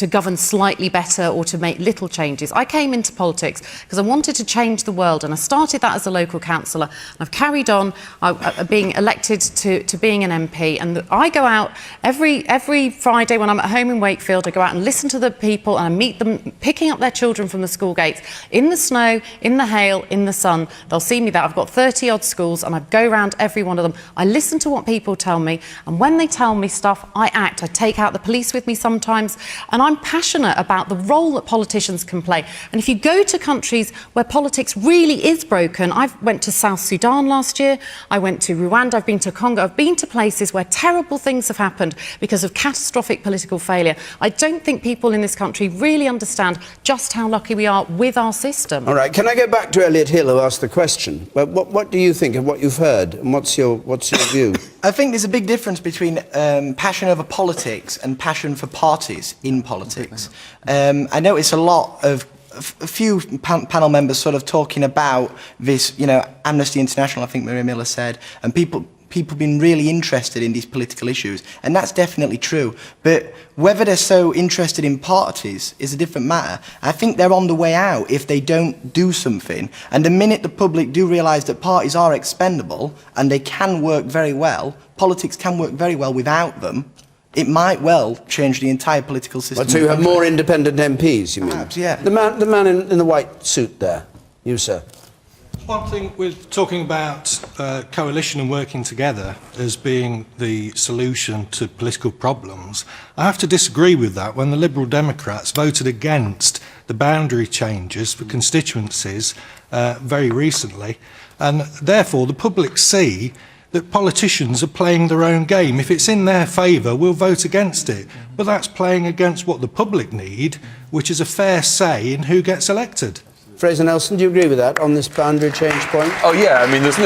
govern slightly better or to make little changes. I came into politics because I wanted to change the world, and I started that as a local councillor. I've carried on being elected to being an MP, and I go out every Friday when I'm at home in Wakefield. I go out and listen to the people, and I meet them picking up their children from the school gates in the snow, in the hail, in the sun. They'll see me there. I've got 30 odd schools, and I go around every one of them. I listen to what people tell me, and when they tell me stuff, I act. I take out the police with me sometimes, and I'm passionate about the role that politicians can play. And if you go to countries where politics really is broken, I went to South Sudan last year, I went to Rwanda, I've been to Congo, I've been to places where terrible things have happened because of catastrophic political failure. I don't think people in this country really understand just how lucky we are with our system. All right, can I go back to Elliot Hill, who asked the question? What do you think of what you've heard, and what's your view? I think there's a big difference between passion over politics and passion for parties in politics. I notice a few panel members sort of talking about this, Amnesty International, I think Maria Miller said, and people been really interested in these political issues, and that's definitely true. But whether they're so interested in parties is a different matter. I think they're on the way out if they don't do something. And the minute the public do realise that parties are expendable and they can work very well, politics can work very well without them, it might well change the entire political system. So you have more independent MPs, you mean? Perhaps, yeah. The man in the white suit there. You, sir. One thing, we're talking about coalition and working together as being the solution to political problems. I have to disagree with that when the Liberal Democrats voted against the boundary changes for constituencies very recently, and therefore the public see that politicians are playing their own game. If it's in their favour, we'll vote against it. But that's playing against what the public need, which is a fair say in who gets elected. Fraser Nelson, do you agree with that on this boundary change point? Oh yeah, I mean, this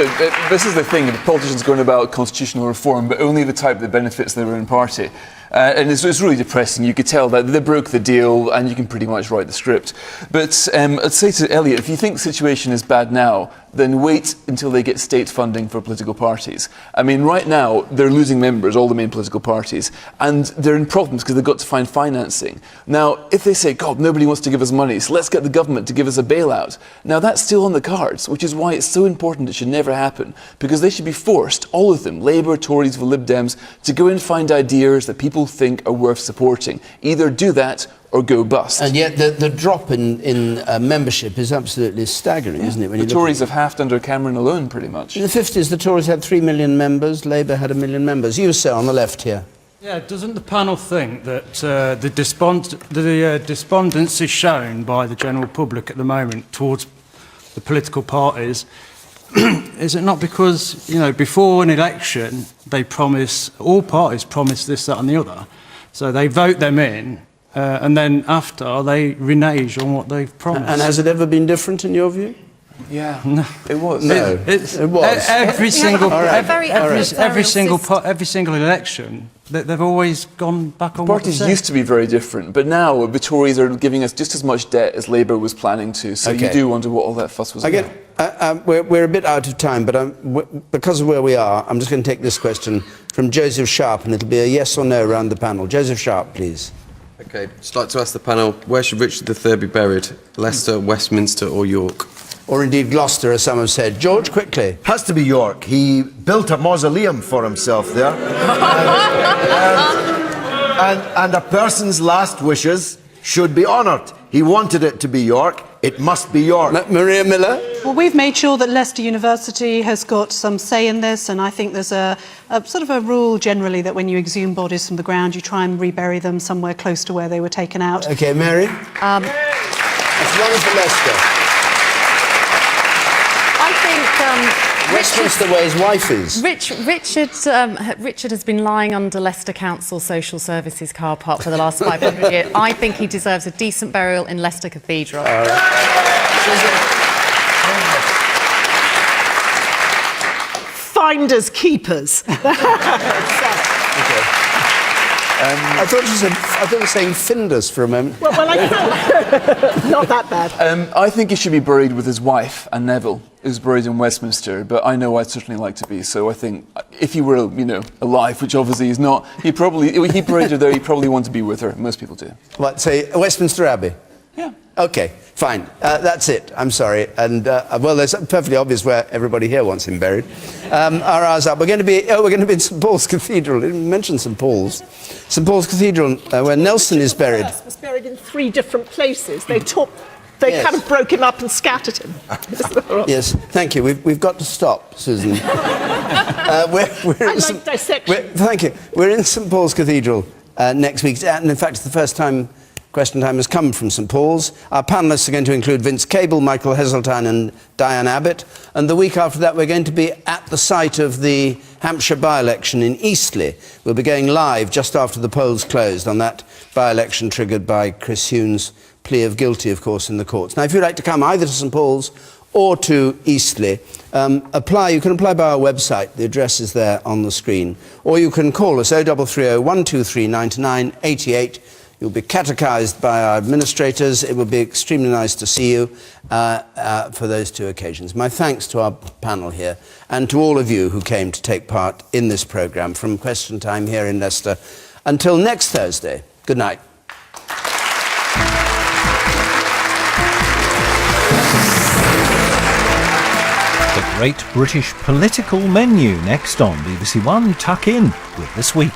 is the thing, the politicians going about constitutional reform, but only the type that benefits their own party. And it's really depressing. You could tell that they broke the deal and you can pretty much write the script. But I'd say to Elliot, if you think the situation is bad now, then wait until they get state funding for political parties. I mean, right now, they're losing members, all the main political parties, and they're in problems because they've got to find financing. Now, if they say, God, nobody wants to give us money, so let's get the government to give us a bailout. Now, that's still on the cards, which is why it's so important it should never happen, because they should be forced, all of them, Labour, Tories, the Lib Dems, to go and find ideas that people think are worth supporting. Either do that or go bust. And yet the drop in membership is absolutely staggering, isn't it? When the Tories have halved under Cameron alone, pretty much. In the 50s, the Tories had 3 million members, Labour had 1 million members. You, sir, on the left here. Yeah, doesn't the panel think that the despondency shown by the general public at the moment towards the political parties, is it not because, you know, before an election, they promise, all parties promise this, that and the other, so they vote them in, and then after they renege on what they've promised. And has it ever been different in your view? Yeah, no. It was. No, it was. Every single election, they've always gone back on what they parties said. used to be very different, but now the Tories are giving us just as much debt as Labour was planning to. So you do wonder what all that fuss was about. We're a bit out of time, but because of where we are, I'm just going to take this question from Joseph Sharp, and it'll be a yes or no around the panel. Joseph Sharp, please. Okay, just like to ask the panel, where should Richard III be buried? Leicester, Westminster or York? Or indeed Gloucester, as some have said. George, quickly. Has to be York. He built a mausoleum for himself there. and a person's last wishes should be honoured. He wanted it to be York. It must be York. Maria Miller? Well, we've made sure that Leicester University has got some say in this, and I think there's a sort of a rule generally that when you exhume bodies from the ground, you try and rebury them somewhere close to where they were taken out. OK, Mary? It's one for Leicester. I think Westminster where his wife is. Richard has been lying under Leicester Council Social Services car park for the last 500 years. I think he deserves a decent burial in Leicester Cathedral. Finders keepers. I thought you were saying Findus for a moment. Well, not that bad. I think he should be buried with his wife, Anne Neville, who's buried in Westminster, but I know I'd certainly like to be, so I think if he were, alive, which obviously he's not, he buried her there, he'd probably want to be with her. Most people do. What, say Westminster Abbey? Yeah. OK, fine. That's it. I'm sorry. And, well, there's perfectly obvious where everybody here wants him buried. Our hour's up. We're going to be in St Paul's Cathedral. You mentioned St Paul's. St Paul's Cathedral, where Nelson is buried. Was buried in 3 different places. They kind of broke him up and scattered him. Yes, thank you. We've got to stop, Susan. I like dissection. Thank you. We're in St Paul's Cathedral next week. And in fact, it's the first time Question Time has come from St Paul's. Our panellists are going to include Vince Cable, Michael Heseltine and Diane Abbott. And the week after that, we're going to be at the site of the Hampshire by-election in Eastleigh. We'll be going live just after the polls closed on that by-election triggered by Chris Huhne's plea of guilty, of course, in the courts. Now, if you'd like to come either to St Paul's or to Eastleigh, you can apply by our website. The address is there on the screen. Or you can call us 0330 123 99 88. You'll be catechised by our administrators. It will be extremely nice to see you for those 2 occasions. My thanks to our panel here and to all of you who came to take part in this programme from Question Time here in Leicester. Until next Thursday, good night. The Great British Political Menu next on BBC One. Tuck in with This Week.